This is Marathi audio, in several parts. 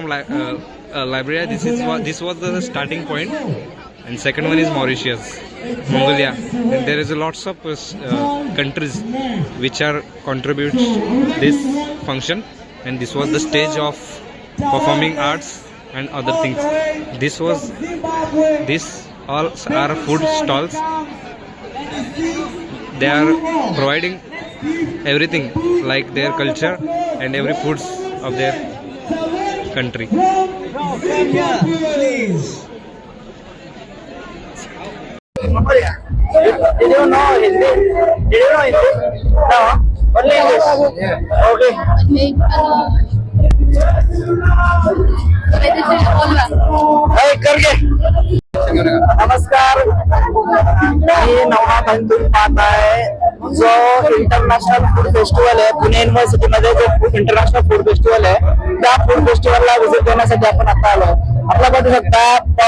from Liberia. This was the starting point, and second one is Mauritius, Mongolia. And there is a lots of countries which are contribute this function, and this was the stage of performing arts and other things. This all are food stalls. They are providing everything like their culture and every foods of their country. Did you know Hindi? No, only English. Yeah. Okay. Hey, करके. नमस्कार, मी नवनाथ आणि तुम्ही पाहताय जो इंटरनॅशनल फूड फेस्टिवल आहे पुणे युनिव्हर्सिटी मध्ये जो इंटरनॅशनल फूड फेस्टिवल आहे त्या फूड फेस्टिवलला व्हिजिट देण्यासाठी आपण आता आलो. आपल्या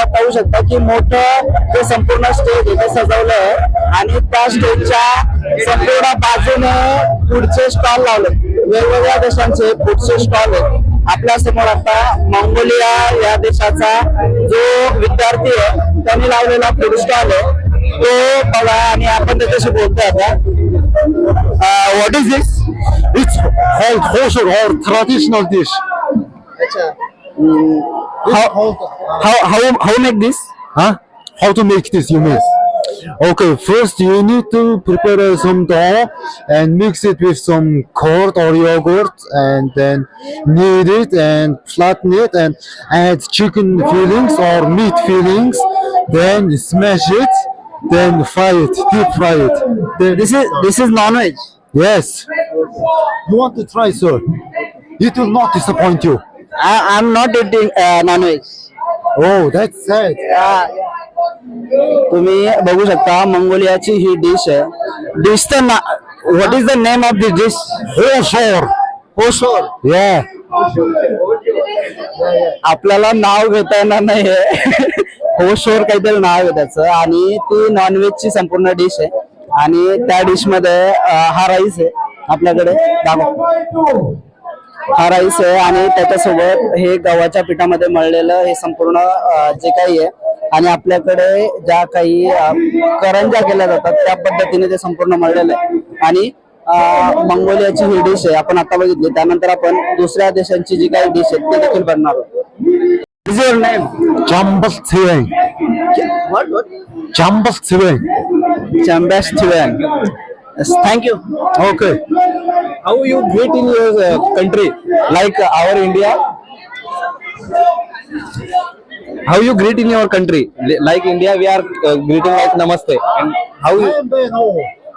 पाहू शकता की मोठं जे संपूर्ण स्टेज आहे ते सजवलं आहे आणि त्या स्टेजच्या संपूर्ण बाजूने फूडचे स्टॉल लावले. वेगवेगळ्या देशांचे फूडचे स्टॉल आहेत. आपल्या समोर आता मंगोलिया या देशाचा जो विद्यार्थी आहे त्यांनी लावलेला फूड स्टॉल आहे तो बघा आणि आपण त्याच्याशी बोलतोय आता. What is this? It's called kosher or traditional dish. How make this? Huh? How to make this, you mean? Okay, first you need to prepare some dough and mix it with some curd or yogurt and then knead it and flatten it and add chicken fillings or meat fillings. Then smash it, then fry it, deep fry it. Then, This is non-veg. yes. You want to try, sir? It will not disappoint you. I'm not eating non-veg. Oh, that's sad. तुम्ही बघू शकता मंगोलियाची ही डिश आहे. डिशचं ना what is the name of this dish? Kosher. होशोर. Yeah. आपल्याला नाव घेता येणार नाहीये. होशोर काहीतरी नाव आहे त्याचं आणि ती नॉनव्हेजची संपूर्ण डिश आहे आणि त्या डिश मध्ये हा राईस आहे आपल्याकडे हा राईस आहे आणि त्याच्यासोबत हे गव्हाच्या पिठामध्ये मळलेलं हे संपूर्ण जे काही आहे आणि आपल्याकडे ज्या काही करंजा केल्या जातात त्या पद्धतीने ते संपूर्ण मळलेलं आहे आणि मंगोलियाची ही डिश आहे आपण आता बघितली. त्यानंतर आपण दुसऱ्या देशांची जी काही डिश आहे ते देखील बनणार आहोत. What is your name? Jambas Tseweng. What? Jambas Tseweng. Chambas Thiven. Yes, thank you. Okay. How you greet in your country like our India? How you greet in your country like India? We are greeting like namaste. And how you,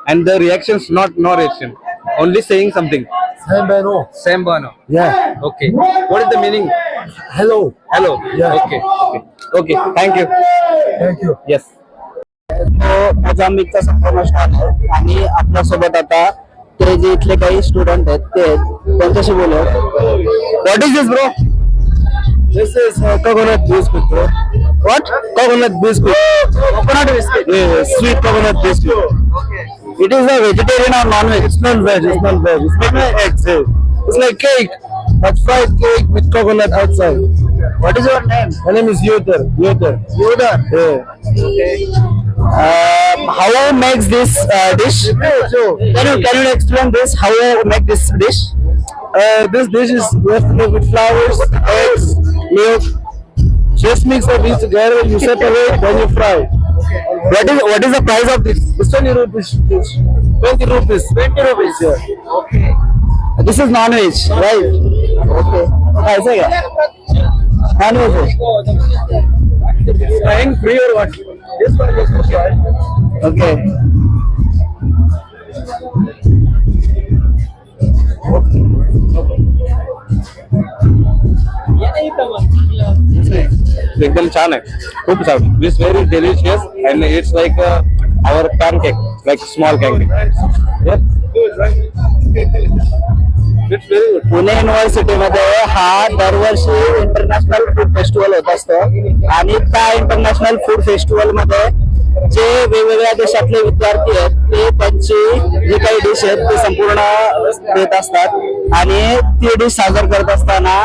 and the reactions no reaction, only saying something. Sambano. Yeah. Okay. What is the meaning? Hello. Hello. Yeah. Okay. Thank you. Thank you. Yes. तो मोझांबिकचा संपूर्ण स्टॉल आहे आणि आपल्या सोबत आता ते जे इथले काही स्टुडंट आहेत ते त्यांच्याशी बोलू. What is this bro? This is coconut biscuit, bro. What? Coconut biscuit. Coconut biscuit. Yeah, sweet coconut biscuit. It is a vegetarian or non-veg? It's not veg. It's not veg. It's made with eggs. It's like cake, but fried cake with coconut outside. What is your name? My name is Yoder. Yodar. Yeah. How makes this dish? Can you explain this? How you make this dish? This dish is made with flowers, eggs, milk. Just mix everything together. You separate, then you fry. What is the price of this? It's 20 rupees. 20 rupees. 20 rupees. Yeah. Okay. This is non-veg, right? Okay. ऐसा क्या? Non-veg है. Frying free or what? This one is fry. Okay. एकदम छान आहे, खूप छान. This very delicious and it's like our pancake, like small pancake. Pune युनिव्हर्सिटीमध्ये हा दरवर्षी इंटरनॅशनल फूड फेस्टिवल होत असतो आणि त्या इंटरनॅशनल फूड फेस्टिवल मध्ये जे वेगवेगळ्या देशातले विद्यार्थी आहेत ते त्यांची जी काही डिश आहेत ती संपूर्ण देत असतात आणि ती डिश सादर करत असताना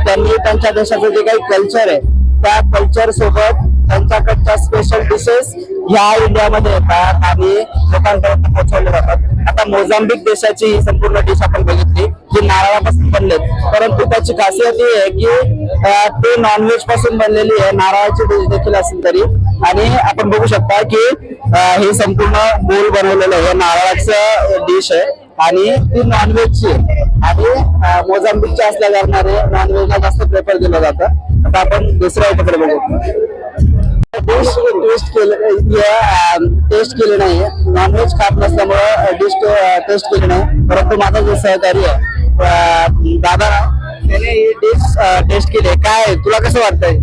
त्यांनी त्यांच्या देशाचं जे काही कल्चर आहे त्या कल्चर सोबत त्यांच्याकडच्या स्पेशल डिशेस ह्या इंडियामध्ये येतात आणि लोकांपर्यंत पोहोचवले जातात. आता मोझांबिक देशाची ही संपूर्ण डिश आपण बघितली जी नारळापासून बनलेत, परंतु त्याची खासियत ही आहे की ते नॉनव्हेज पासून बनलेली आहे, नारळाची डिश देखील असेल तरी. आणि आपण बघू शकता की हे संपूर्ण बोल बनवलेलं आहे, नारळाचं डिश आहे आणि ती नॉनव्हेजची आणि मोझांबिकची असल्या कारणाने नॉनव्हेजला जास्त प्रेफर दिलं जातं. आता आपण दुसऱ्या याच्याकडे बघू. डिश टेस्ट केली नाही, नॉनव्हेज खात नसल्यामुळे डिश टेस्ट केली नाही, परंतु माझा जो सहकारी आहे दादा त्याने ही डिश टेस्ट केली. काय तुला कसं वाटतंय?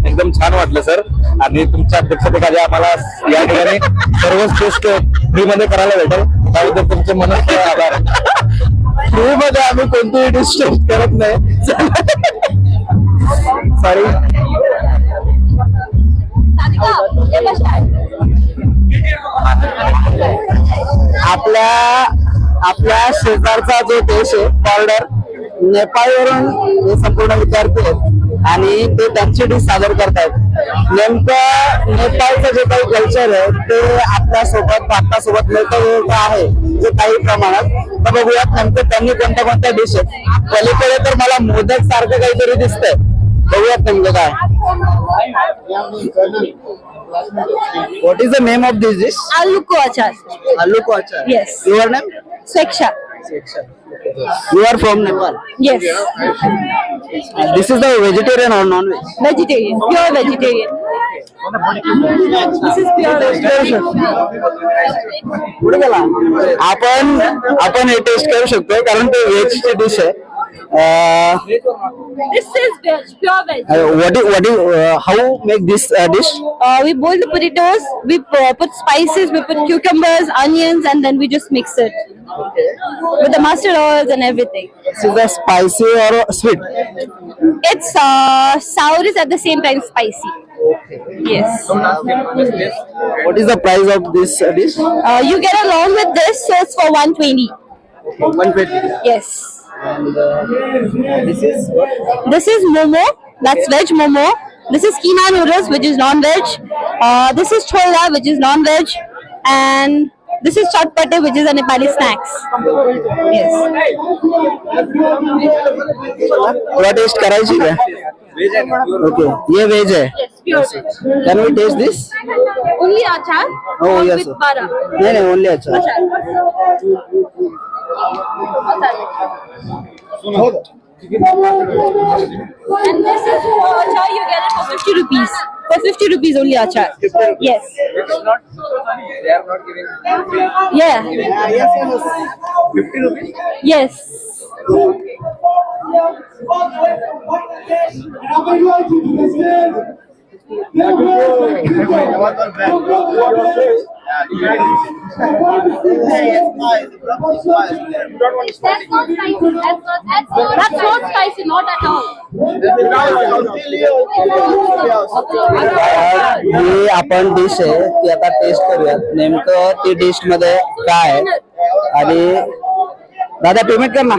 एकदम छान वाटलं सर. आणि तुमच्या अध्यक्षतेखाली आम्हाला या ठिकाणी सर्वच टेस्ट फ्री मध्ये करायला भेटेल, त्याबद्दल तुमचे मनस्वी आभार. फ्री मध्ये आम्ही कोणतीही डिश टेस्ट करत नाही. सॉरी. आपल्या शेजारचा जो देश आहे बॉर्डर नेपाळवरून हे संपूर्ण विद्यार्थी आहेत आणि ते त्यांची डिश सादर करतायत. नेमकं नेपाळचं जे काही कल्चर आहे ते आपल्यासोबत भारतासोबत मिळतं आहे जे काही प्रमाणात. तर बघूयात नेमकं त्यांनी कोणत्या डिश आहेत. पलीकडे तर मला मोदक सारखं काहीतरी दिसतंय, बघूयात नेमकं काय. What is the name of this dish? Aluko achar. Aluko achar. Yes. Your name? Sweksha. You are from Nepal. Yes. This is the vegetarian or non-veg? Vegetarian. Pure vegetarian. This is pure vegetarian. पुढे गेला. आपण हे टेस्ट करू शकतो कारण ते व्हेज ची डिश आहे. This is veg. Pure veg. What is how make this dish? We boil the potatoes. We put spices. We put cucumbers, onions, and then we just mix it with the mustard oils and everything. This is the spicy or sweet? It's sour is at the same time spicy. Yes. What is the price of this dish? You get along with this, so it's for 120. 120. Yes. And this is what? This is momo. That's veg momo. This is keema noodles, which is non-veg. This is chola, which is non-veg, and this is chatpate, which is a Nepali snacks. Yes. थोड़ा टेस्ट करायची का? ओके, ये वेज है. Yes, pure veg. Can we taste this? Only achar. Oh, or yes, with sir. bara. नहीं ओनली अच्छा. And this is achar. You get it for 50 rupees. For 50 rupees only achar. Yes. Yeah. Yes. 50 rupees. Yes. That's not spicy, not at all. ही आपण डिश आहे ती आता टेस्ट करूयात. नेमकं ती डिश मध्ये काय आहे. आणि दादा पेमेंट कर ना.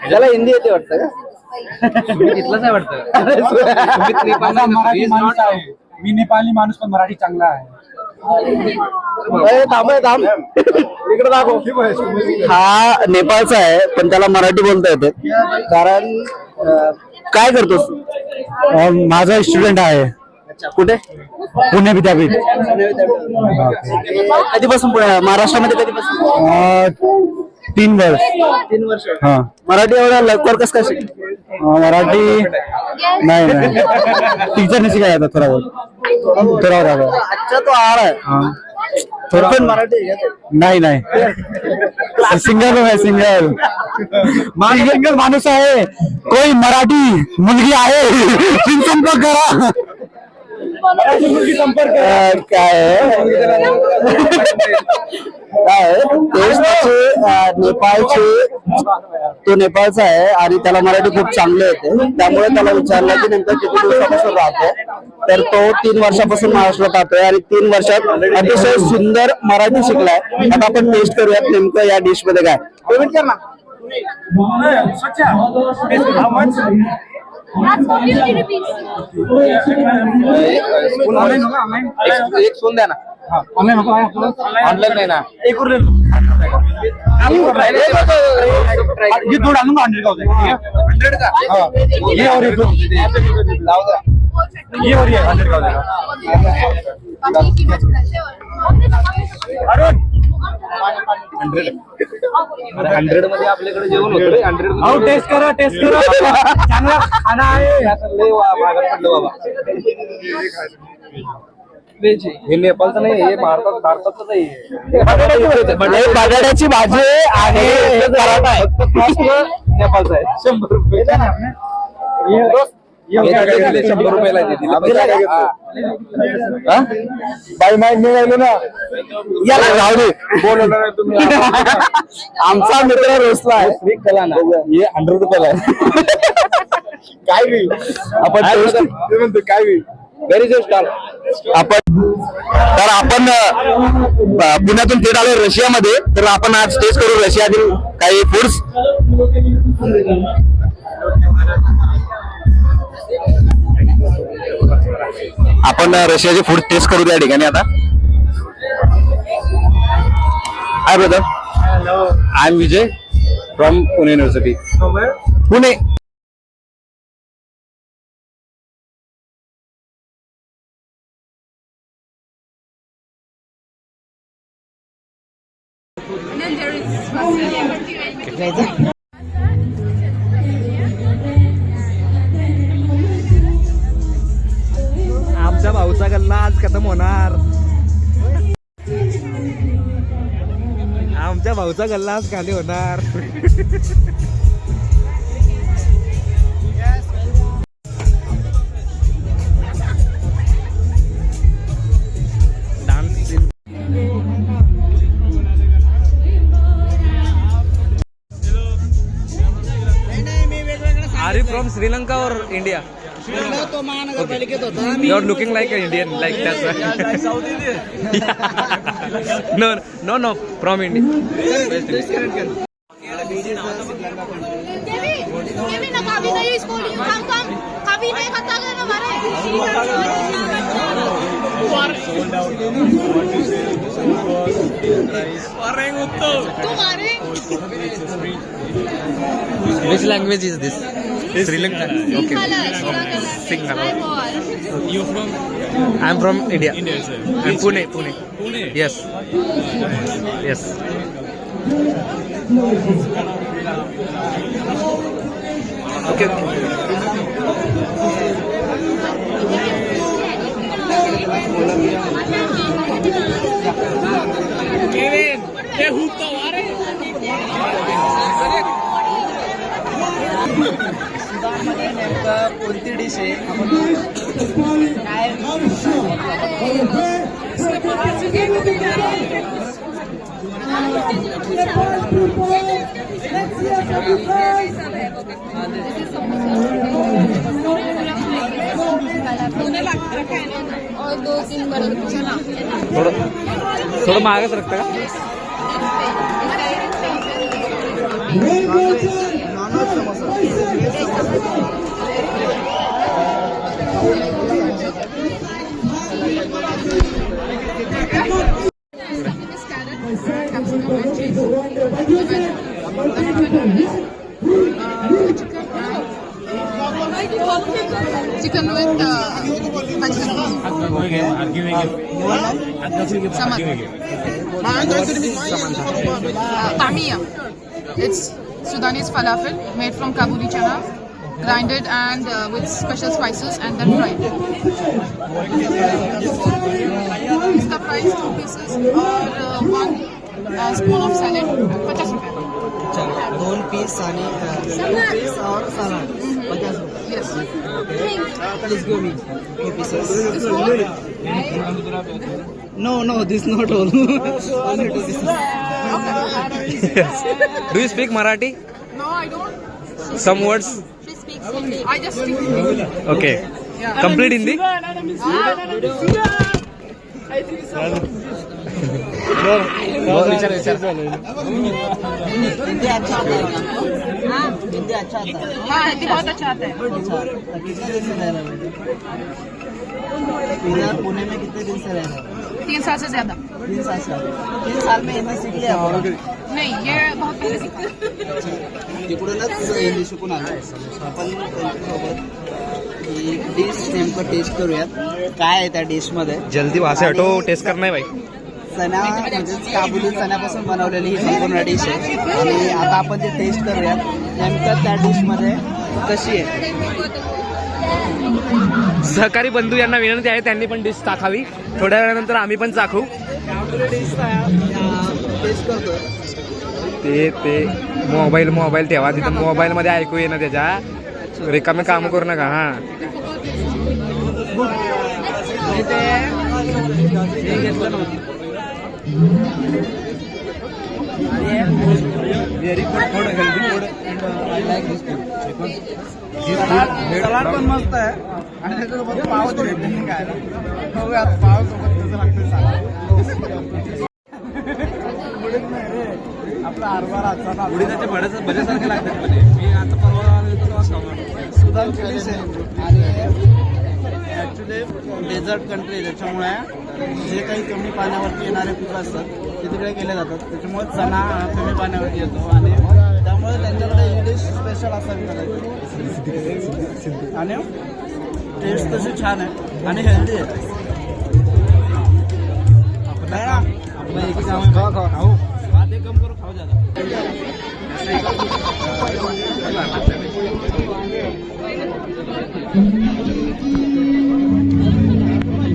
त्याला हिंदी येते वाटतं का? तिथलंच आहे वाटतं. मी नेपाली माणूस पण मराठी चांगला आहे. थांब इकडे दाखव. हा नेपाळचा आहे पण त्याला मराठी बोलता येते. कारण काय करतोस? माझा स्टुडंट आहे. कुठे? पुणे विद्यापीठ. कधीपासून महाराष्ट्रामध्ये कधीपासून? 3 वर्ष. 3 वर्ष. हा. मराठी एवढ्या लवकर कसं काय शिकली? मराठी नाही टीचरने शिकायला थोडा बहुत थोडा बहुत. अच्छा तो आ रहा है. हाँ. थोड़ा पण मराठी आहे का? नाही सिंगल आहे. सिंगल माणूस आहे. कोई मराठी मुलगी आहे संपर्क करा. काय नेपाळचे तो नेपाळचा आहे आणि त्याला मराठी खूप चांगले येते, त्यामुळे त्याला विचारलं की नेमकं किती दिवसापासून राहतो, तर तो 3 वर्षापासून महाराष्ट्रात राहतोय आणि 3 वर्षात अतिशय सुंदर मराठी शिकलाय. आता आपण टेस्ट करूयात नेमकं या डिश मध्ये काय. पेमेंट कर ना. एक सोन द्या ना. ऑनलाईन नाही ना. ये दो डालूंगा 100 का हो जाएगा. 100 का ये और ये दो. लाव द्या. ये और ये 100 का हो जाएगा. अरुण 100 मध्ये आपल्याकडे जेवण होतं रे. 100 आओ टेस्ट करो चांगला खाना आहे. लय महागात पडलं बाबा. हे नेपाळचं नाही, हे भारताचं नाही. बटाट्याची भाजी आणि पराठा आहे. नेपाळचं आहे. 100 रुपये. 100 रुपयाला देतील. बाई माईक मिळालो ना. याला जाऊ दे. बोलवलं नाही तुम्ही. आमचा मित्र रोसला आहे. चला ना. हे 100 रुपयाला आहे. काय होईल आपण ते म्हणतो काय होईल. व्हेरी जस्ट आपण पुण्यातून थेट आलो रशियामध्ये, तर आपण आज टेस्ट करू रशियातील काही फूड्स. आपण रशियाचे फूड टेस्ट करू त्या ठिकाणी आता. Hi brother. I am Vijay from Pune university. Pune. आमच्या भाऊचा गल्ला आज खतम होणार. आमच्या भाऊचा गल्ला आज खाली होणार. Dance. Are you from Sri Lanka और इंडिया? तो महानगरपालिकेत होता. You are looking like an Indian, like that's why. No, from India. Which language is this? Sri Lankan. Okay. Sinhala. You from I'm from India. India, sir. I'm Pune. Pune. Yes. Yes. Okay. Kevin, they hooked up, are कोणती डिश आहे. और 2-3 बड़े. थोडं मागच रखता का? Chicken with vegetables. Tamia. It's Sudanese falafel made from Kabuli chana, grinded and with special spices and then fried. Is the price 2 pieces or 1 spoon of salad? 50 rupees. 2 piece आणि और सलाड 50 रुपये. Yes. Please give me 2 pieces. No, this not all. Only 2 pieces. Do you speak Marathi? No, I don't. Some words? I just speak Hindi. Okay. Complete Hindi? Hindi अच्छा आता है हिंदी अच्छा आता है हाँ हिंदी बहुत अच्छा आता है. कितने दिन से रह रहे हो इधर पुणे में कितने दिन से रह रहे हो 3 साल से ज्यादा. 3 साल से 3 साल में हिंदी सीख लिया नहीं, ये बहुत पहले सीखते. तिकडूनच हिंदी शिकून आलो आपण त्यांच्यासोबत ही डिश नेमकं टेस्ट करूयात काय आहे त्या डिश मध्ये जल्दी वहां से हटो, टेस्ट करना है भाई. चणा म्हणजेच काबुली चण्यापासून बनवलेली ही संपूर्ण डिश आहे आणि आता आपण ते टेस्ट करूयात नेमकं त्या डिश मध्ये कशी आहे. सहकारी बंधू यांना विनंती आहे त्यांनी पण डिश चाखावी. थोड्या वेळानंतर आम्ही पण चाखू. डिश टेस्ट करतोय ते मोबाईल ठेवा तिथं. मोबाईल मध्ये ऐकू ये ना त्याच्या रिकामे काम करू नका. हा आणि ते हे घेतलं नव्हतं very good food healthy food I like this food salad पण मस्त आहे आणि त्याच्यासोबत पाव दिले काय बघूया पाव सोबत कसं लागतं सलाड उडीद नाही रे आपला हरभरा उडीदाचे भड्यासारखे लागतात मी आता परवा सुधांची डिश आहे आणि ॲक्च्युली डेझर्ट कंट्री त्याच्यामुळे जे काही कमी पाण्यावरती येणारे पिकं असतात ते तिकडे केले जातात त्याच्यामुळे चणा कमी पाण्यावरती येतो आणि त्यामुळे त्यांच्याकडे ही डिश स्पेशल असावी आणि टेस्ट तशी छान आहे आणि हेल्दी आहे. खाऊ बात एक कम करो खाऊ जाता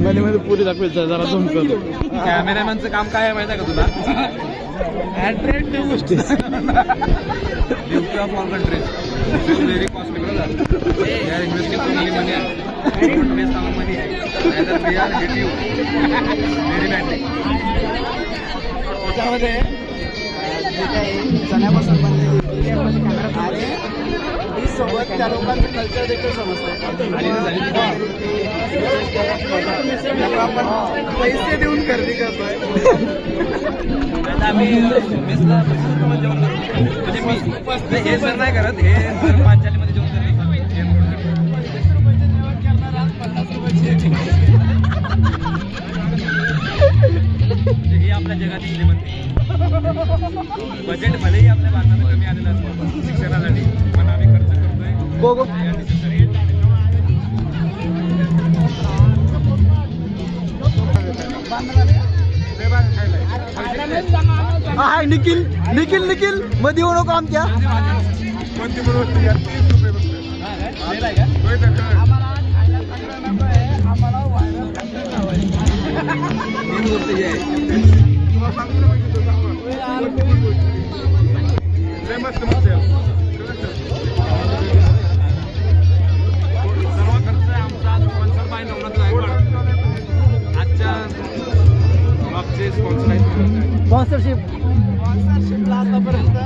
मध्ये पुरी दाखवायचं जरा झूम करतो. कॅमेरामॅनचं काम काय आहे माहिती आहे का तुला? अट्रॅक्टिव्ह गोष्टी beauty of all countries very costly investing money money त्याच्यामध्ये जे काही चण्यापासून बनलेली आणि सोबत त्या लोकांचं कल्चर देखील समजतं आणि आपण पैसे देऊन खरेदी करतोय. आम्ही मेसला जेवण करतो म्हणजे हे सर नाही करत हे पांचालीमध्ये जेवण करतो. 50 रुपयाची ही आपल्या जगातील श्रीमंती. बजेट भलेही आपल्या भारतात कमी आलेलं असतं शिक्षणासाठी पण आम्ही खर्च करतोय. हाय निखिल मध्ये येऊ नको आमच्या स्पॉन्सरशिपला आतापर्यंत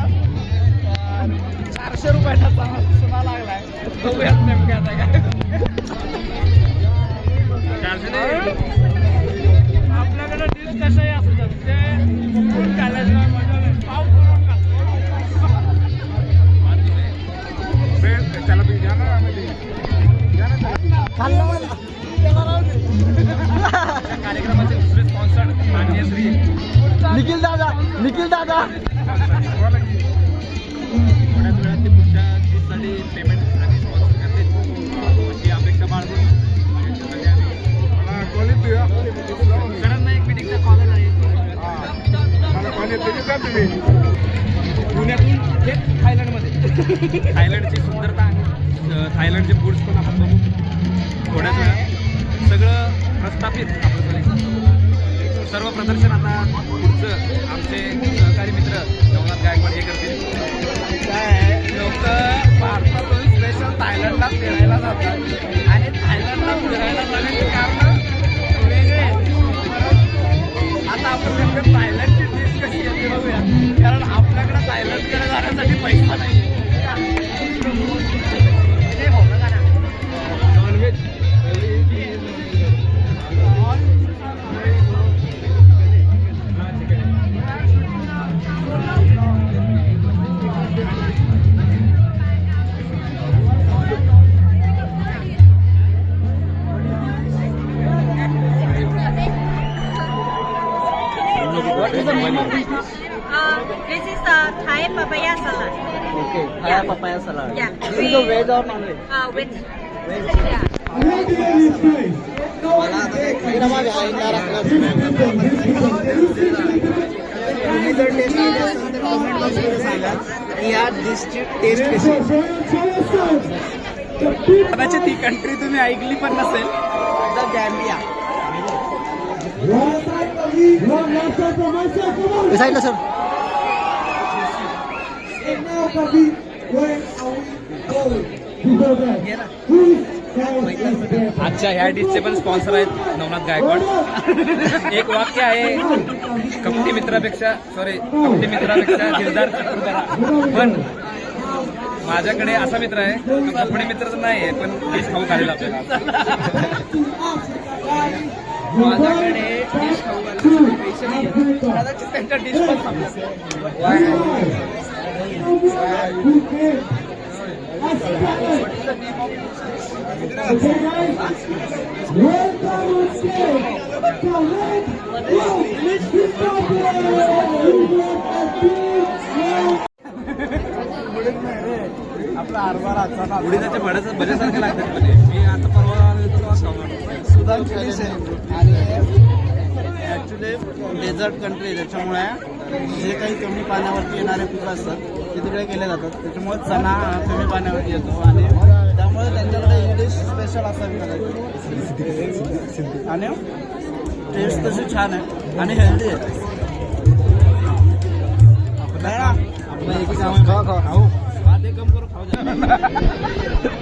400 रुपयाचा सुना लागलाय. बघूयात नेमके आता काय आपल्याकडे डिश कशाही असतात ते फूड खायला पाव करून कार्यक्रमाचे दुसरे स्पॉन्सर माननीय श्री निखिल दादा थोड्याच वेळात ते पुढच्या दिवसासाठी पेमेंट आणि स्पॉन्सर करते अशी अपेक्षा बाळगून सरांना एक मिनिटचा कॉल आहे पुण्यातून थेट थायलंडमध्ये थायलंडची सुंदरता थायलंडचे फूड्स पण आपण बघू थोड्याच वेळात सगळं प्रस्थापित आपलं सर्व प्रदर्शन आता पुढचं आमचे सहकारी मित्र नवनाथ गायकवाड हे करतील. काय लोक भारतातून स्पेशल थायलंडला फिरायला जातात आणि थायलंडला फिरायला जाण्याचे कारण वेगळे आहेत. आता आपण नेमकं थायलंडची डिश कशी येते बघूया, कारण आपल्याकडे थायलंडकडे जाण्यासाठी पैसा नाही. Non veg This is Thai papaya salad. Okay, Thai papaya salad. Yeah. This is a veg or non-veg? With yeah. मला आता काही खायला खायला तुम्ही जर टेस्ट केली असेल तर कमेंट बॉक्समध्ये सांगा की या डिशची टेस्ट कशी आहे. कदाचित ती कंट्री तुम्ही ऐकली पण नसेल, द गॅम्बिया. सांगितलं सर. आजच्या ह्या डिशचे पण स्पॉन्सर आहेत नवनाथ गायकवाड. एक वाक्य आहे, कपटी मित्रापेक्षा दिलदार शत्रू करा. पण माझ्याकडे असा मित्र आहे, तो कपडे मित्र तर नाही आहे पण डिश खाऊ घालेल आपल्याला. माझ्याकडे डिश खाऊ घालण्यासाठी पैसे नाही, कदाचित त्यांच्या डिश पण आपला हरभरा उडीदाच्या भाड्याचं बऱ्यासारखे लागतात म्हणजे. मी आता परवा सुधांची डिश आहे आणि ॲक्च्युली डेझर्ट कंट्री आहे, त्याच्यामुळे जे काही कमी पाण्यावरती येणारे पिकं असतात ते तिकडे केले जातात. त्याच्यामुळे चणा कमी पाण्यावरती येतो आणि त्यामुळे त्यांच्याकडे ही डिश स्पेशल असावी आणि टेस्ट तशी छान आहे आणि हेल्दी आहे.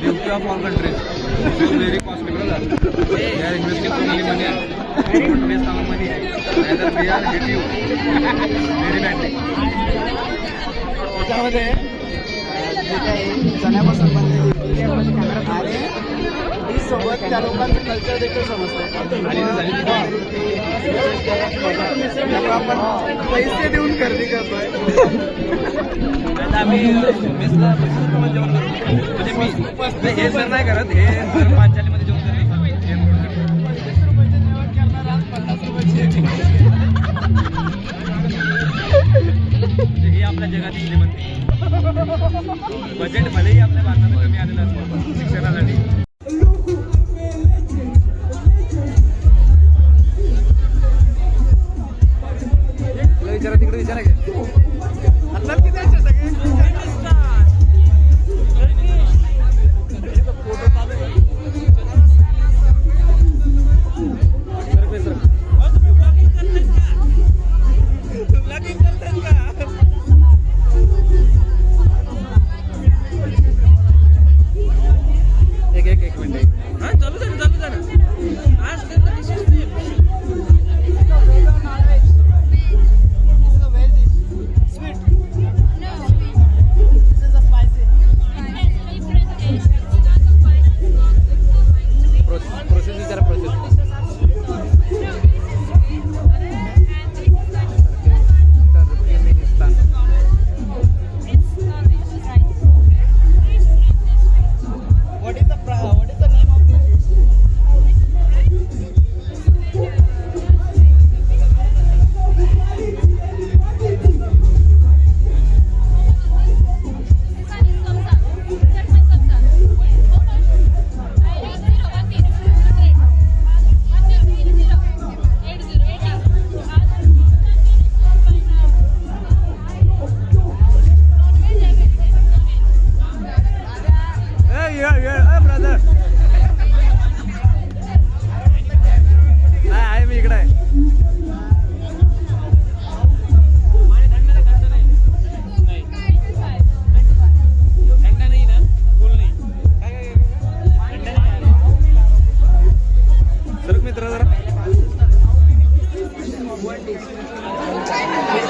Beauty of all countries very costly. They are investing so many money. Don't waste our money. Either we are hit you very badly. त्याच्यामध्ये जे काही चण्यापासून बनलेली आणि डिशसोबत त्या लोकांचं कल्चर देखील समजतं. त्यामुळे आपण पैसे देऊन खरेदी करतोय. आता आम्ही मेसला जेवण करतो म्हणजे मी हे सर नाही करत, हे सर पांचालीमध्ये जेवण करतो. ही आपल्या जगातील श्रीमंती. बजेट भलेही आपल्या भारतात कमी आलेलं असतं शिक्षणासाठी. विचारा तिकडे विचारा की एक मिनिट. हां चालू झालं. आज प्रोसेस विचारा. What is the name of this?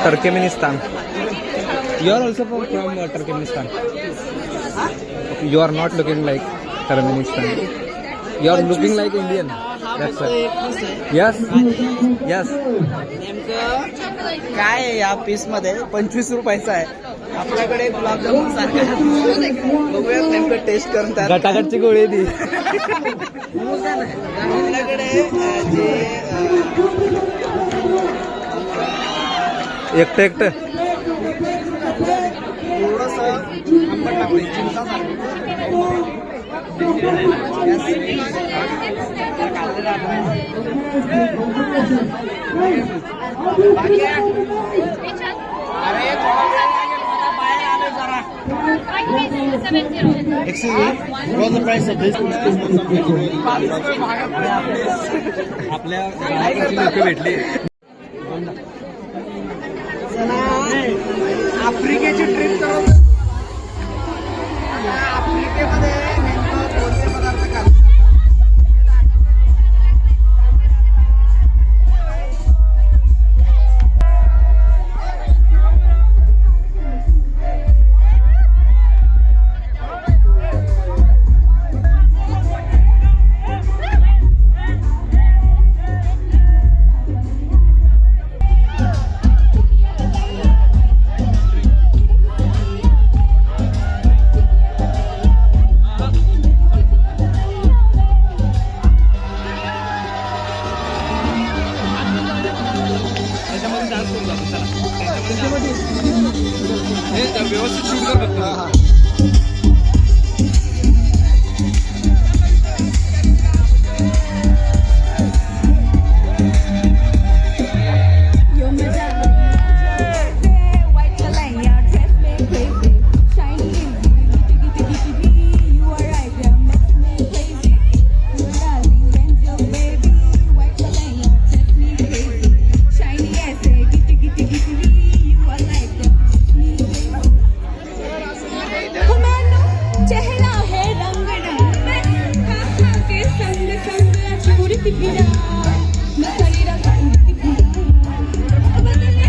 Turkmenistan. You are also from Turkmenistan. You are not looking like Turkmenistan. You are looking like Indian. That's it. Yes. Yes. नेमकं काय आहे या पीस मध्ये 25 रुपयाचा आहे. आपल्याकडे गुलाबजामुन सारखं आहे. बघूया नेमकं टेस्ट करून तयार. गटागटची गोळी ती. आपल्याकडे जे एकटं थोडस आंबट टाकलंय चिंचासारखं. अरे थोडा वेळ लागेल, मला बाहेर आलोय जरा. आपल्या लोक भेटली. आफ्रिकेची ट्रिप करू. आफ्रिकेमध्ये नेमकं कोणते पदार्थ खातात? व्यवस्थित शूट कर बघतो. चेहरा है रंग रंग खा के संग संग उड़ती फिरा मैं शरीर उड़ती फिरा बदले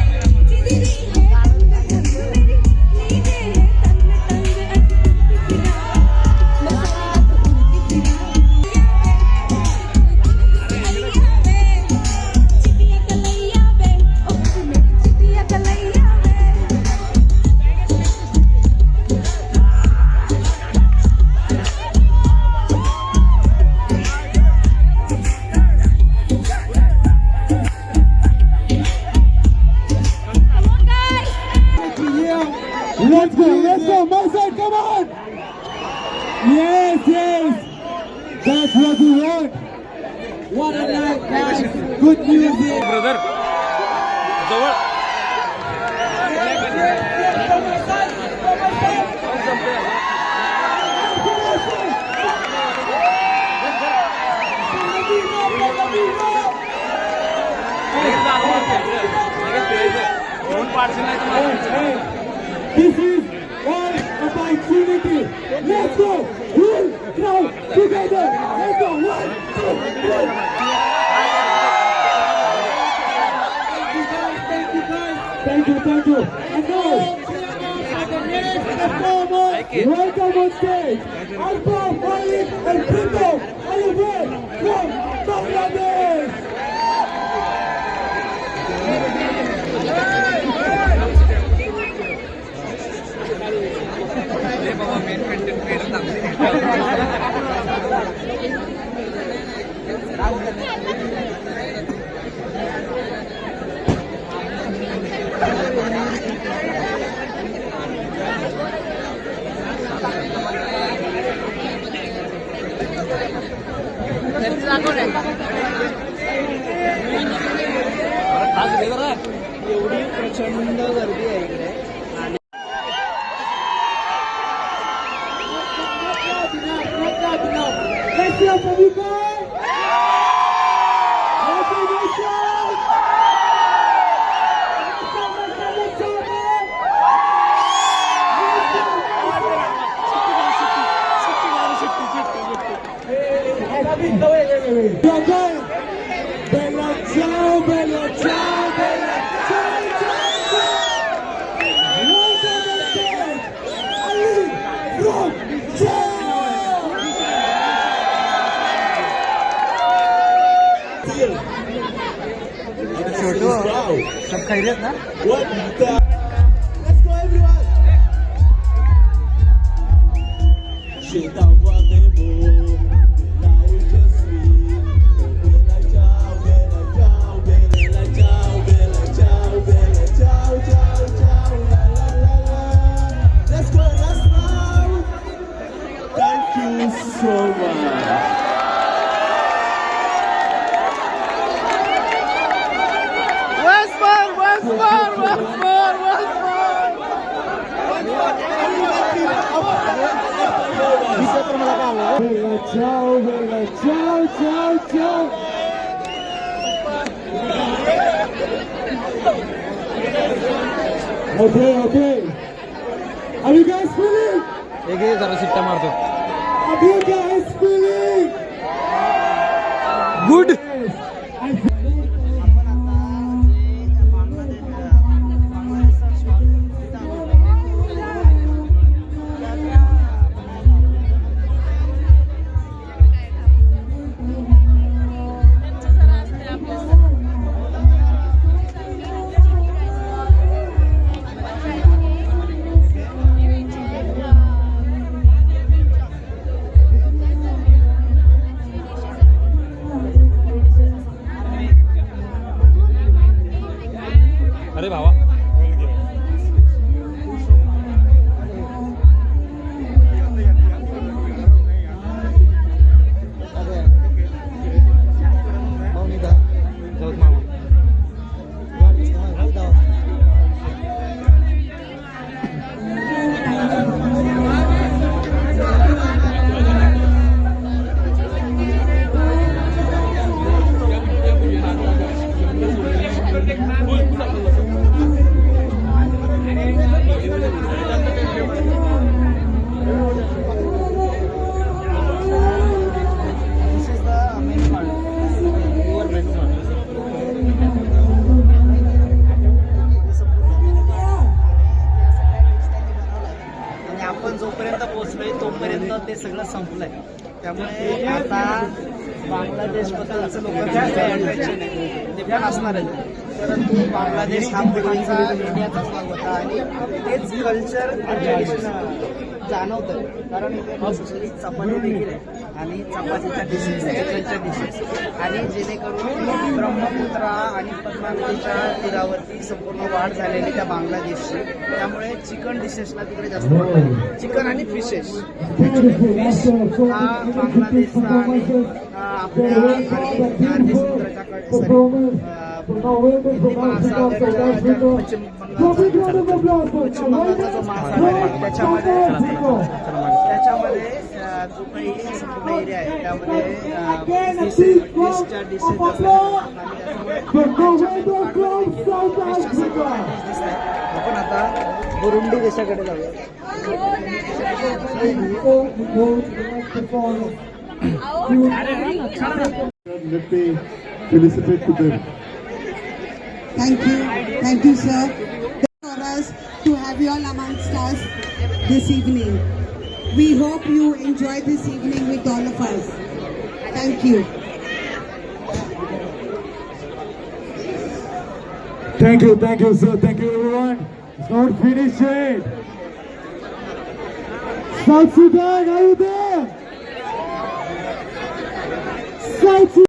जिंदगी है रंग रंग मेरी नींदें है तंग तंग फिरा मैं साथ उड़ती फिरा चिटिया कलैया बे ओ मेरी चिटिया कलैया बे. Let's go, my side, come on! Yes, yes! That's what we want! What a night, guys! Good music! Brother जवळ This is one opportunity! Let's go! Full crowd together! Let's go! 1, 2, 3! Thank you. And now, welcome on stage, Alpha, Malik, and Prito, Oliver from Bangladesh! एवढी प्रचंड गर्दी आहे इकडे. Bella ciao, bella ciao, bella ciao, ciao, ciao. सब खैरियत ना? Okay. Are you guys feeling? एक जरा सिट्टा मारतो. Are you guys feeling? Good. अरे भावा आपण जोपर्यंत पोहोचलोय तोपर्यंत ते सगळं संपलंय. त्यामुळे आता बांगलादेश बद्दलचं लोकांचं अट्रॅक्शन आहे ते पण असणार आहे. परंतु बांगलादेश हा पूर्वीचा इंडियाचाच भाग होता आणि तेच कल्चर जाणवतं. कारण इथे मस्तरी चपाती देखील आहे आणि चपातीच्या डिशेस चिकनच्या डिशेस आणि जेणेकरून ब्रह्मपुत्रा आणि पद्मा नदीच्या तीरावरती संपूर्ण वाढ झालेली त्या बांगलादेशची. त्यामुळे चिकन डिशेसला तिकडे जास्त चिकन आणि फिशेस. फिश हा बांगलादेशचा आणि आपल्या अरबी समुद्राच्या हिंदी महासागराच्या पश्चिम बंगालचा जो महासागर आहे त्याच्यामध्ये जो काही संपूर्ण एरिया आहे त्यामध्ये फिशच्या डिशेस आपण आता बुरुंडी देशाकडे जाऊया. Let me felicitate to them. Thank you, sir. For us to have you all amongst us this evening. We hope you enjoy this evening with all of us. Thank you. Thank you, sir. Thank you, everyone. It's not finished yet. South Sudan, are you there? South Sudan.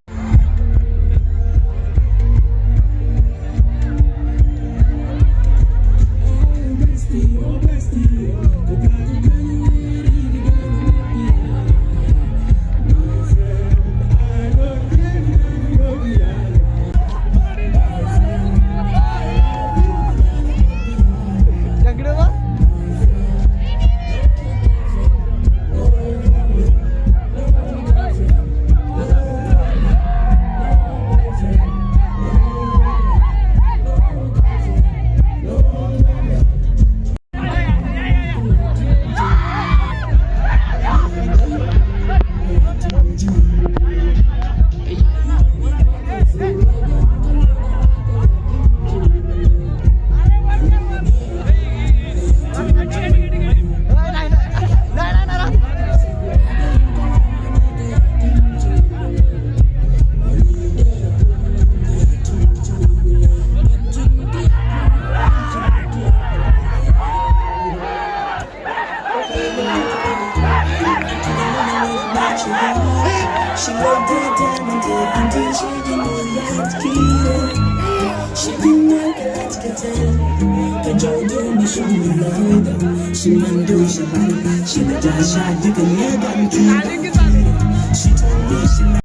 She looked it down and did until she didn't have to. She didn't like to tell. Control do me show me love. She man do she like. She the just shot you can hear them keep. She told me she like.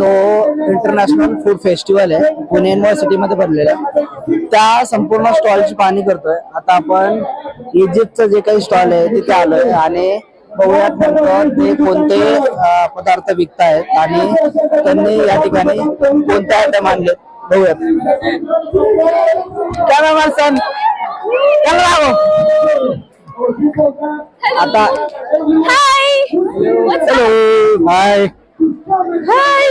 जो इंटरनॅशनल फूड फेस्टिवल आहे पुणे युनिव्हर्सिटी मध्ये भरलेला आहे त्या संपूर्ण स्टॉलची पाहणी करतोय. आता आपण इजिप्तचं जे काही स्टॉल आहे तिथे आलोय आणि बघूयात नेमकं ते कोणते पदार्थ विकतायत आणि त्यांनी या ठिकाणी कोणते आयटम आणले बघूयात. कॅमेरामॅन सन आता Hi! What's up? High Hi!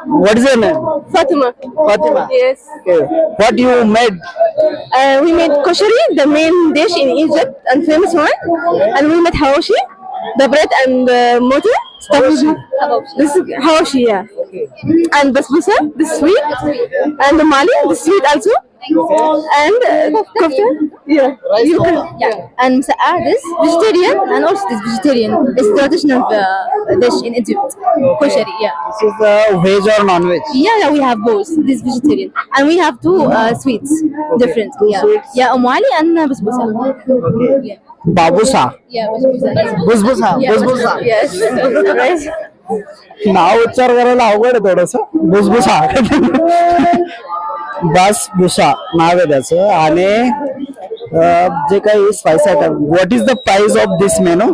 What is your name? Fatima. Fatima. Yes. Okay. What you made? We made koshari, the main dish in Egypt and famous one. And we made hawashi, the bread and motor. This is hawashi, yeah. And basbousa, this is sweet. And the mali, this is sweet also. And kofta, yeah. You can, yeah. And msa'a, this vegetarian, and also this vegetarian. It's traditional dish in Egypt. Koshari, yeah. This is veg or non-veg? Yeah, we have both. This vegetarian, and we have two sweets, different. Yeah, sweets. yeah, umwali and basbousa. Okay. Yeah, बाबूसा yeah, basbousa. बुसबुसा Yeah, बुसबुसा Yes, right. नाव उच्चार करायला अवघड आहे थोडस. बुसबुसा बसबुसा नाव आहे त्याचं. आणि जे काही spice item, what is the price of this menu?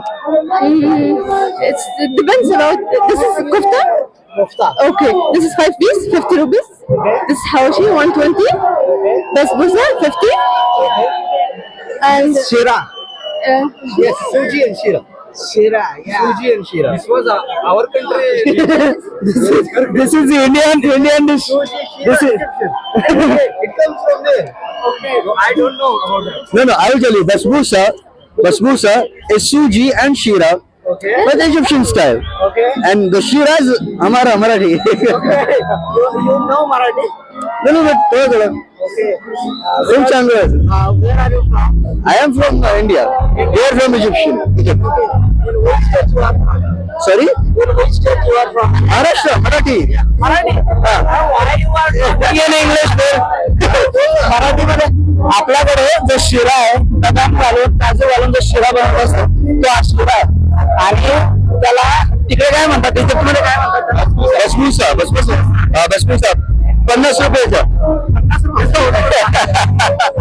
It depends about. This is kofta. Okay, this is 5 piece, 50 rupees. This is hawashi, 120. Basbousa, 50. And शिरा. yes, Suji and shira. Shira, yeah. Suji and shira. This was our country. This is Indian dish. This is It comes from there. Okay. So I don't know about that. No, I will tell you. Basbousa is suji and shira, Okay. but Egyptian style. Okay. And the shira is Amara Marathi. Okay. You know Marathi? No, no. Okay. From Chandra's. Where are you from? I am from India. They are from Egypt. In which state you are from? Sorry? In which state you are from? Maharashtra, Marathi. Marathi. Why you are from? Indian English. Marathi मध्ये आपल्या आपल्याकडे जो शिरा आहे बदाम घालून काजू घालून जो शिरा बनवत असतो तो हा शिरा आहे आणि त्याला तिकडे काय म्हणतात इजिप्त मध्ये काय म्हणतात बसमुसा बसमुसा बसमुसा 50 रुपयाचा.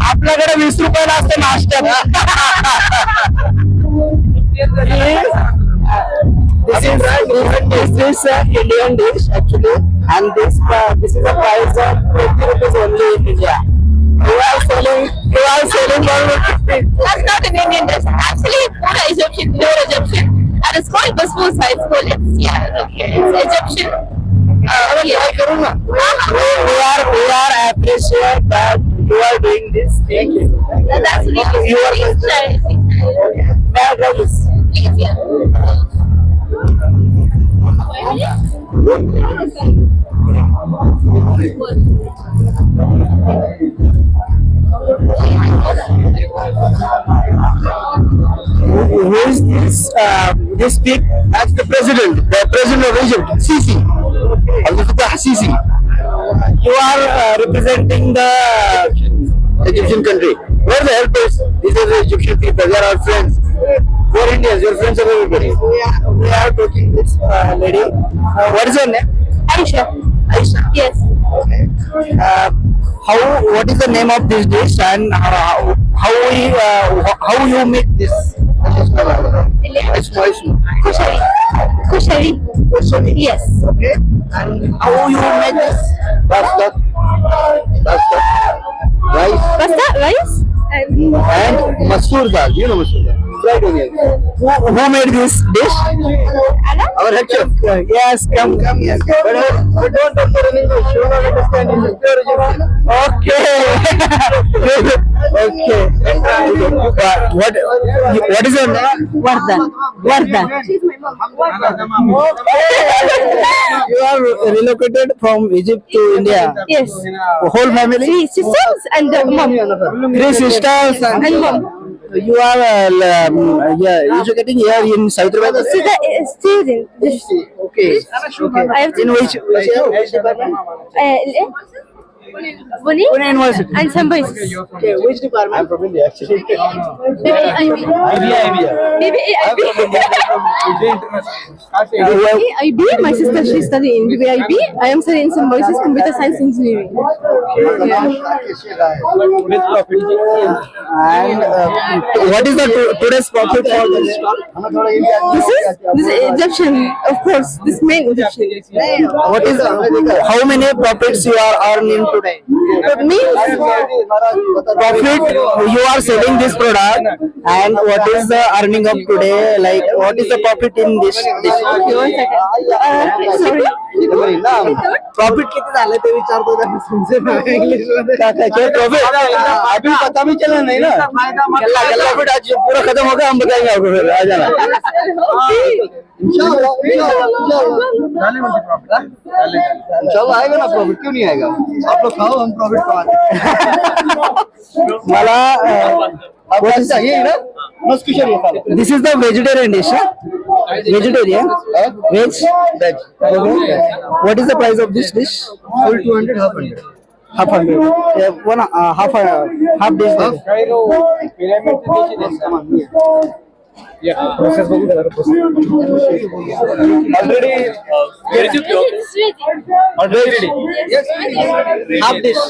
आपल्याकडे 20 रुपयाला असते नाश्त्यात. This is Indian dish actually, and this is a price of 20 rupees only in India. You are selling for 50. That's not an Indian dish. Actually, it's pure Egyptian, and it's called basbousa. It's called it's Egyptian. Yeah. We are appreciate that you are doing this. Thank you. That's really You are please try it. May I try this? Please, yeah. Who is this? This pig? That's the president of Egypt, Sisi. Abdul Fattah Sisi. You are representing the Egyptian country. Where the help is? These are the Egyptian people. They are our friends. We are Indians. We are friends of everybody. we are talking this lady. What is your name? Aisha. Aisha. Yes. What is the name of this dish and how you make this? Kushari. Kushari. Yes. Okay. And how you make this? That's rice What's that? Rice? and masoor dal. You know masoor dal. Fried onions. Who made this dish? Anna? Our head chef. Yes, come here. But don't talk in English. You don't understand English. Pure Egyptian. Okay. Okay. What is your name? Warda. She's my mom. You are relocated from Egypt to India. Yes. Whole family? 3 sisters and mom. 3 sisters And mom. you are educating here in Hyderabad. Student. Okay. I have to. In which department? Buni Pune University. and Symbiosis. Okay, which department? I'm from India actually. BBIB. My sister, she's studying in BBIB. I am studying in Symbiosis Computer Science Engineering. And what is the today's profit for this stall? This is Egyptian, of course. This main Egyptian. What is how many profits you are earning today? But means Profit you are selling this product, and what is the earning of today? Like what is the profit in this? okay, 1 second. Sorry. Profit किती झालं ते विचारतो इंग्लिश मध्ये प्रॉफिट अभी पता भी चला नहीं ना गल्ला फिर आज पूरा खत्म हो गया हम बताएंगे आपको फिर आ जाना इंशाल्लाह आएगा ना प्रॉफिट. क्यों नहीं आएगा? आप लोग खाओ, हम प्रॉफिट कमाते हैं. मला ये ना मस्त किशोर ये खा लो. This is the vegetarian dish vegetarian veg what is the price of this dish? Full 200, half 100. half 100 one half dish Already ready. half dish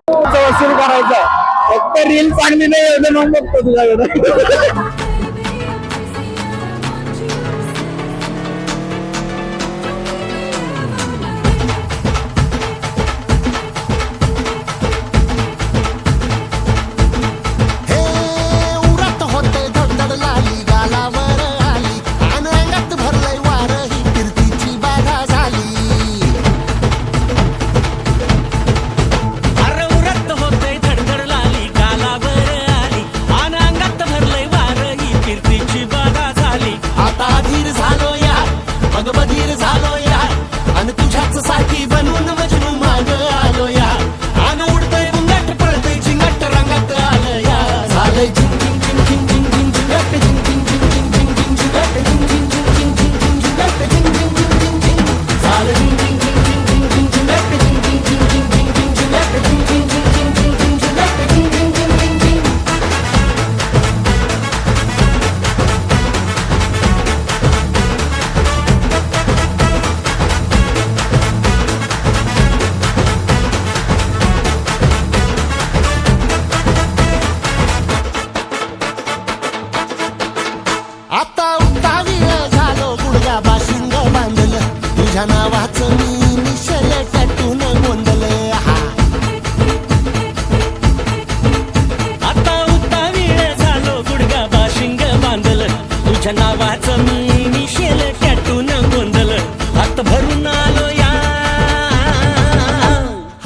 Yes, वसूल करायचा फक्त रील चांगली नाही एवढं मग बघतो तुझ्याकडे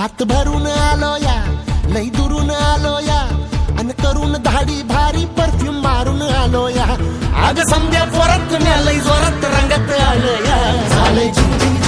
हात भरून आलो या लई दुरून आलो या अन करून धाडी भारी परफ्यूम मारून आलो या. आग समद्या पोरात लई जोरात रंगत आलो या. झाले झिंग